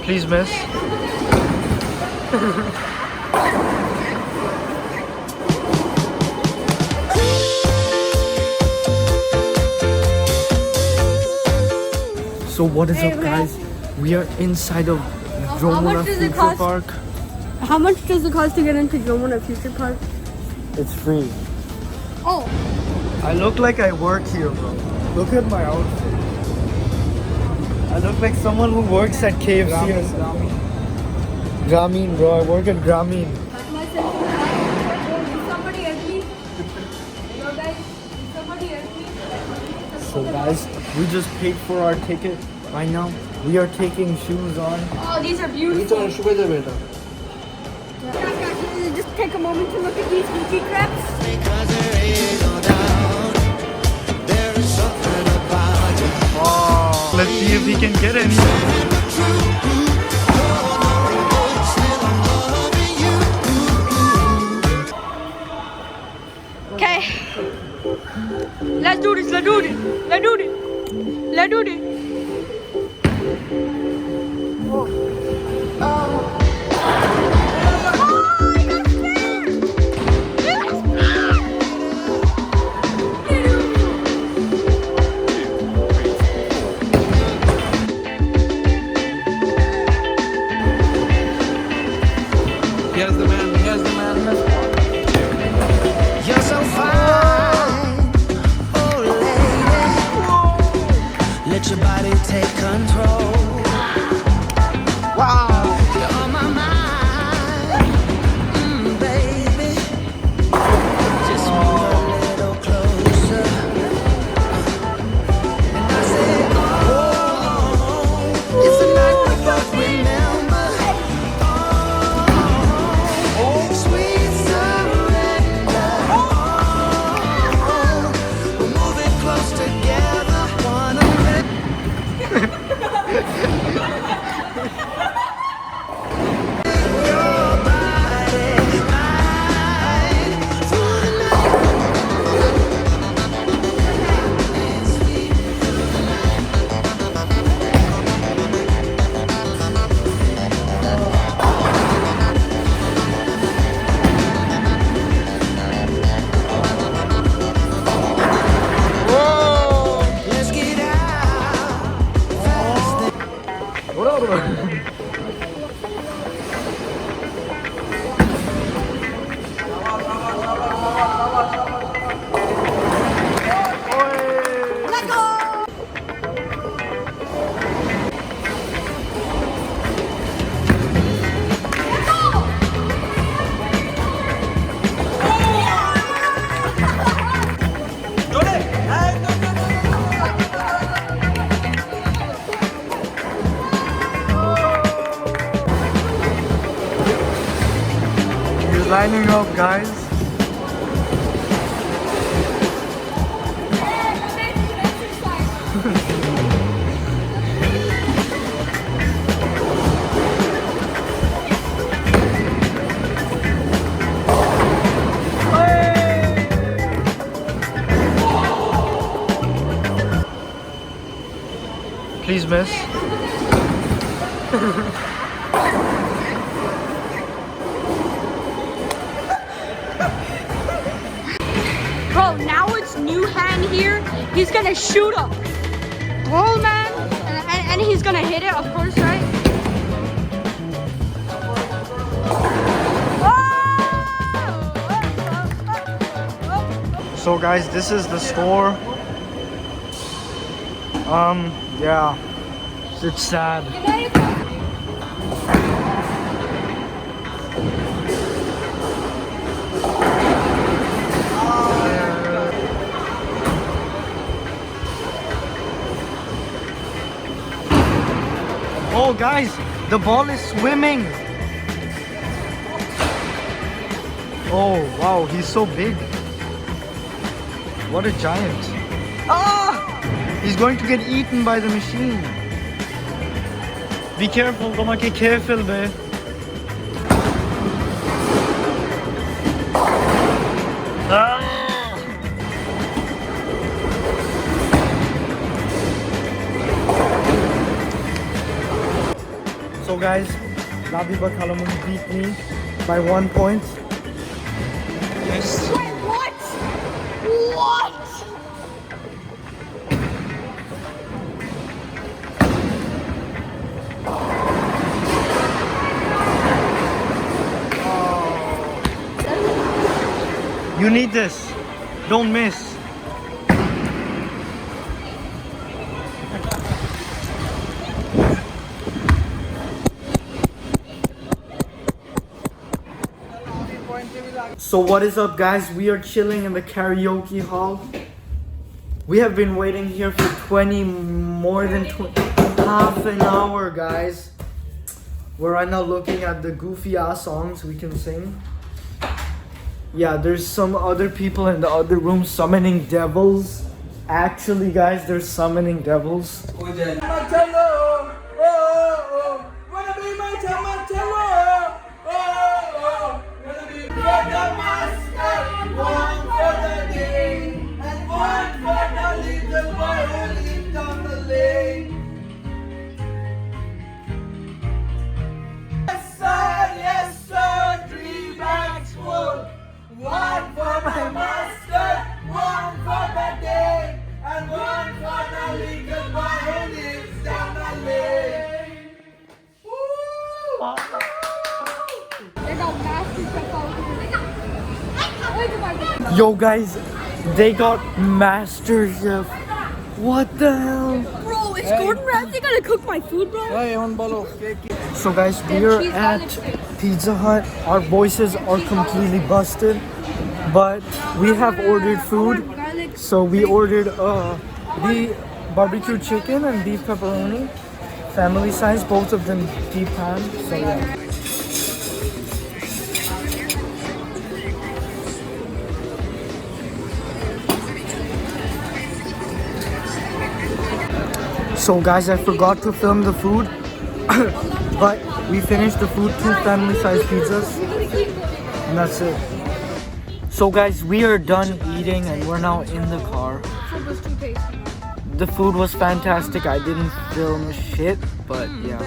Please, miss. So what is up, guys? We are inside of Jamuna Future Park. How much does it cost to get into Jamuna Future Park? It's free. Oh. I look like I work here, bro. Look at my outfit. I look like someone who works at KFC or something. Grameen, bro. I work at Grameen. Somebody help me. Yo guys, somebody help me. So guys, we just paid for our ticket. Right now, we are taking shoes on. Oh, these are beautiful. Just take a moment to look at these Gucci crepes. Oh, let's see if we can get any. Okay. Let's do this. Let's do this. Let's do this. Let's do this. Here's the man. Here's the man. You're so fine, oh lady. Let your body take control. Wow, you're on my mind, baby. Just move a little closer. And I say, oh, it's a night we both remember. Oh, sweet surrender. We're moving close together. Wanna let your body mine through the let's get out fast. Let's go. He's lining up, guys. Please, miss. Bro, now it's Nuhan here. He's gonna shoot a bull man, and he's gonna hit it, of course, right? So guys, this is the store. Yeah, it's sad. Oh guys, the ball is swimming. Oh wow, he's so big. What a giant. Ah! He's going to get eaten by the machine. Be careful, come que careful, be. Ah! So So guys, Labiba Khalamuni beat me by 1 point. Yes. Wait, what? What? You need this. Don't miss. So what is up, guys? We are chilling in the karaoke hall. We have been waiting here for half an hour, guys. We're right now looking at the goofy ass songs we can sing. Yeah, there's some other people in the other room summoning devils. Actually, guys, they're summoning devils. One for my master, one for the day, and one for the little boy who lives down the lane. They got master chef. Yo, guys, they got master chef. What the hell? Bro, is Gordon Ramsay gonna cook my food, bro? So guys, we are at Pizza Hut. Our voices are completely busted, but we have ordered food. So we ordered the barbecue chicken and beef pepperoni, family size, both of them deep pan. So yeah. So guys, I forgot to film the food, but we finished the food, 2 family-sized pizzas, and that's it. So guys, we are done eating and we're now in the car. The food was fantastic. I didn't film shit, but yeah.